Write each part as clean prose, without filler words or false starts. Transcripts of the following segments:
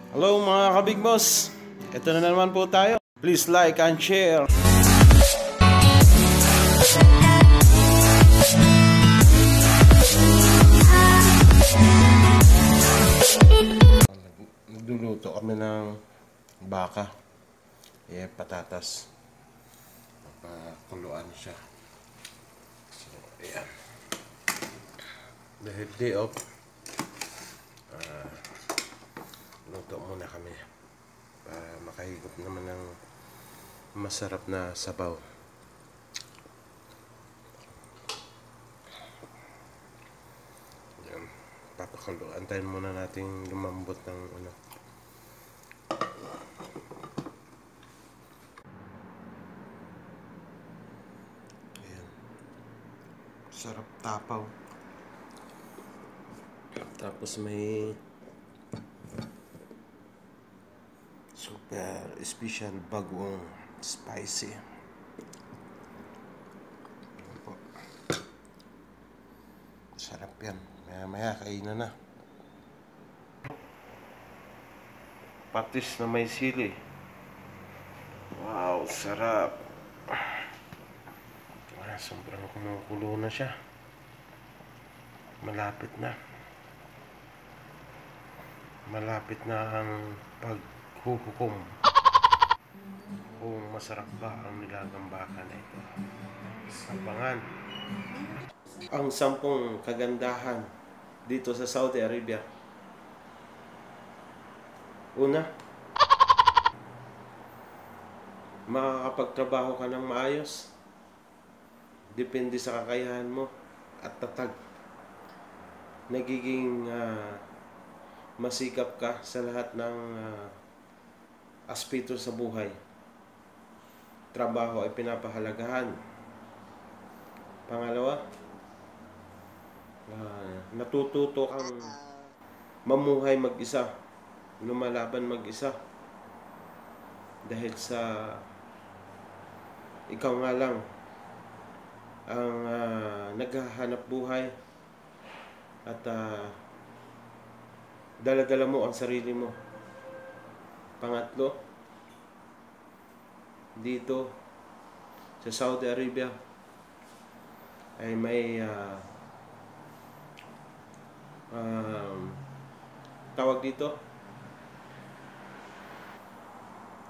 Hello mga kabig boss, ito na naman po tayo. Please like and share. Nagluluto kami ng baka, patatas, pakuluan siya. So ayan, dahil day off, luto muna kami para makahigop naman ng masarap na sabaw. Ayan, papakuluan. Antayin muna natin lumambot ng ano. Ayan, sarap tapaw. Tapos may super special bagong spicy. Sarap yan. Maya kainan na. Patis na may sili. Wow, sarap. Sobrang kumukulo na siya. Malapit na ang paghuhukom kung masarap ba ang nilagang baka na ito. Abangan ang 10 kagandahan dito sa Saudi Arabia. Una, makakapagtrabaho ka ng maayos. Depende sa kakayahan mo at tatag. Nagiging masikap ka sa lahat ng aspeto sa buhay. Trabaho ay pinapahalagahan. Pangalawa, natututo kang mamuhay mag-isa, lumalaban mag-isa, dahil sa ikaw nga lang ang naghahanap buhay at dala-dala mo ang sarili mo. Pangatlo, dito sa Saudi Arabia ay may tawag dito,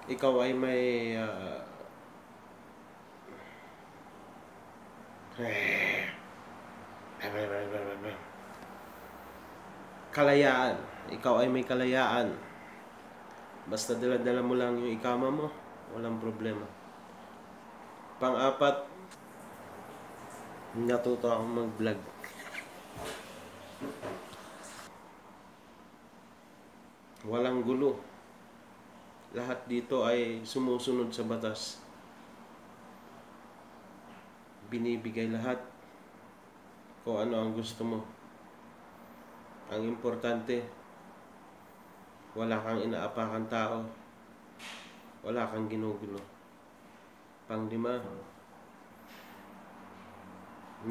ikaw ay may kalayaan. Ikaw ay may kalayaan. Basta dala-dala mo lang yung ikama mo, walang problema. Pang-apat, natuto akong mag-vlog. Walang gulo. Lahat dito ay sumusunod sa batas. Binibigay lahat kung ano ang gusto mo. Ang importante, wala kang inaapakan tao, wala kang ginugulo. Pang-5,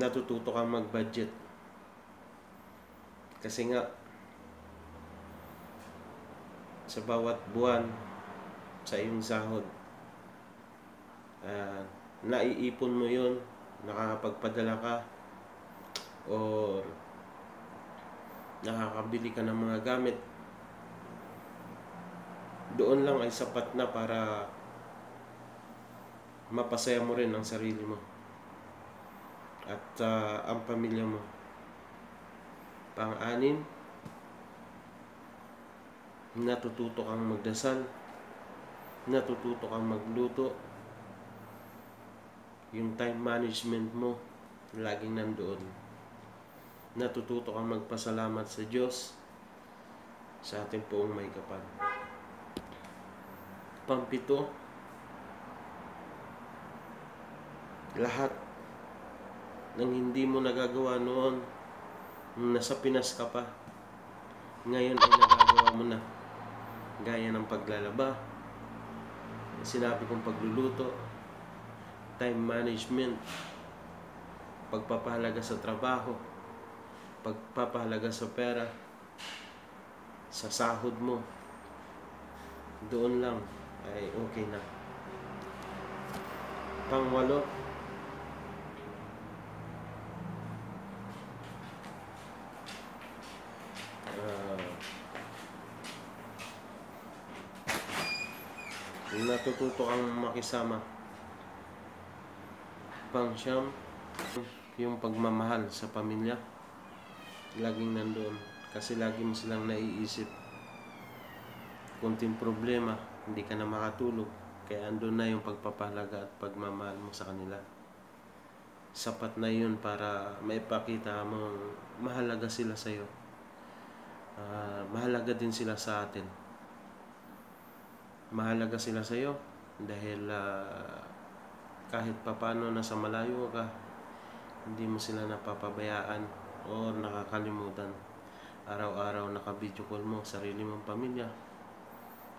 natututo kang mag-budget. Kasi nga, sa bawat buwan, sa iyong sahod, naiipon mo yun, nakakapagpadala ka, or nakakabili ka ng mga gamit. Doon lang ay sapat na para mapasaya mo rin ang sarili mo at ang pamilya mo. Pang-6, natututo kang magdasal, natututo kang magluto. Yung time management mo laging nandoon. Natututo kang magpasalamat sa Diyos sa ating poong may kapal. Pang-7, lahat ng hindi mo nagagawa noon nung nasa Pinas ka pa, ngayon ay nagagawa mo na. Gaya ng paglalaba, sinabi kong pagluluto, time management, pagpapahalaga sa trabaho, pagpapahalaga sa pera, sa sahod mo, doon lang ay okay na. Pang-walo, natututo kang makisama. Pang-siyam, yung pagmamahal sa pamilya. Laging nandoon. Kasi lagi mo silang naiisip. Kunting problema, hindi ka na makatulog. Kaya andun na yung pagpapahalaga at pagmamahal mo sa kanila. Sapat na yun para maipakita mong mahalaga sila sa'yo. Mahalaga din sila sa atin. Mahalaga sila sa'yo dahil kahit papano nasa malayo ka, hindi mo sila napapabayaan o nakakalimutan. Araw-araw naka-video call mo sarili mong pamilya.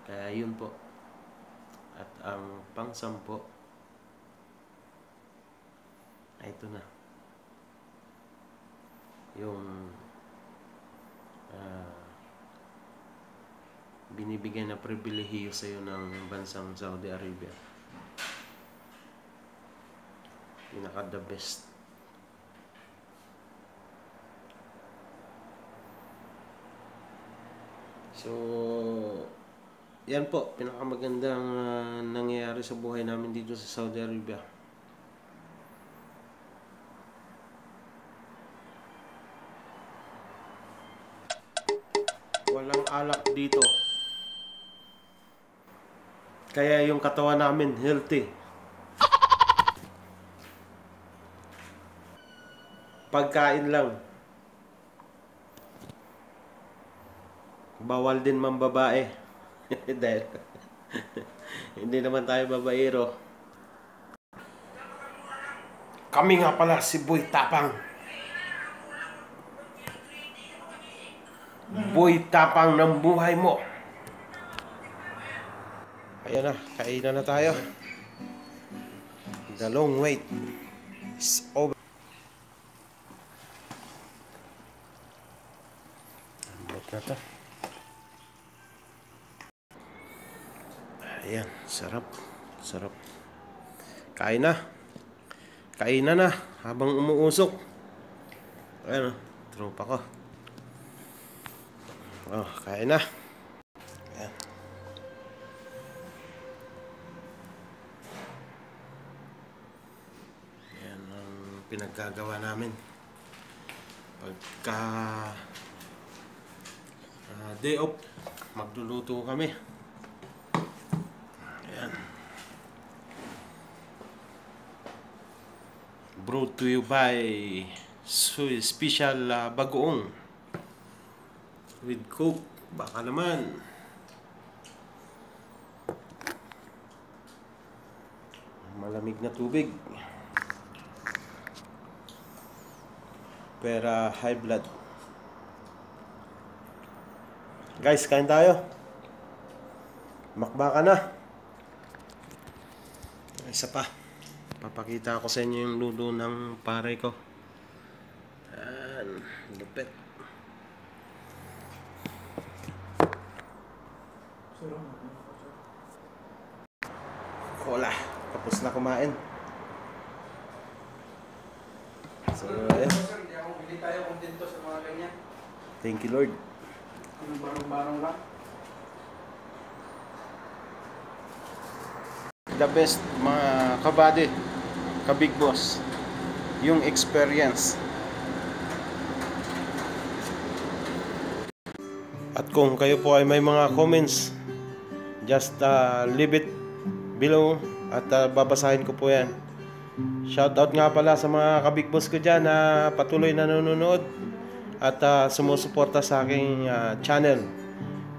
Kaya yun po. At ang pang-sampo ay ito na. Yung binibigay na pribilehiyo sa iyo ng bansang Saudi Arabia. Pinaka the best. So, yan po, pinakamagandang nangyayari sa buhay namin dito sa Saudi Arabia. Walang alak dito. Kaya yung katawan namin healthy. Pagkain lang. Bawal din mambabae. Dahil hindi naman tayo babaero. Kami nga pala si Boy Tapang. Boy Tapang ng buhay mo. Ayan na, kainan na tayo. The long wait is over. Ambot na to. Ayan, sarap. Sarap. Kain na. Kainan na habang umuusok. Ayan o, tropa ko. Oh, kain na. Ayan. Ayan ang pinaggagawa namin. Pagka day off, magluluto kami. Ayan. Brought to you by Special Bagoong with Coke. Baka naman. Malamig na tubig. Pera high blood. Guys, kain tayo. Makbaka na. Isa pa. Papakita ko sa inyo yung luto ng pare ko. Ayan, lupit. Cola. Tapos na kumain. So, ayan. Hindi ako bili tayo kontento sa mga ganyan. Thank you, Lord. Anong barong-barong lang. The best, mga kabady, ka-big boss, yung experience. At kung kayo po ay may mga comments, just leave it below at babasahin ko po yan. Shoutout nga pala sa mga ka-big boss ko dyan na patuloy na nanonood at sumusuporta sa aking channel,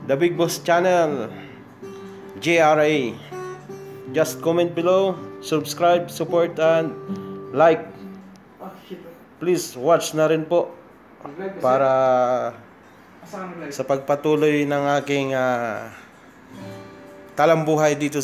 The Big Boss Channel, JRA. Just comment below, subscribe, support, and like. Please watch na rin po para sa pagpatuloy ng aking talambuhay dito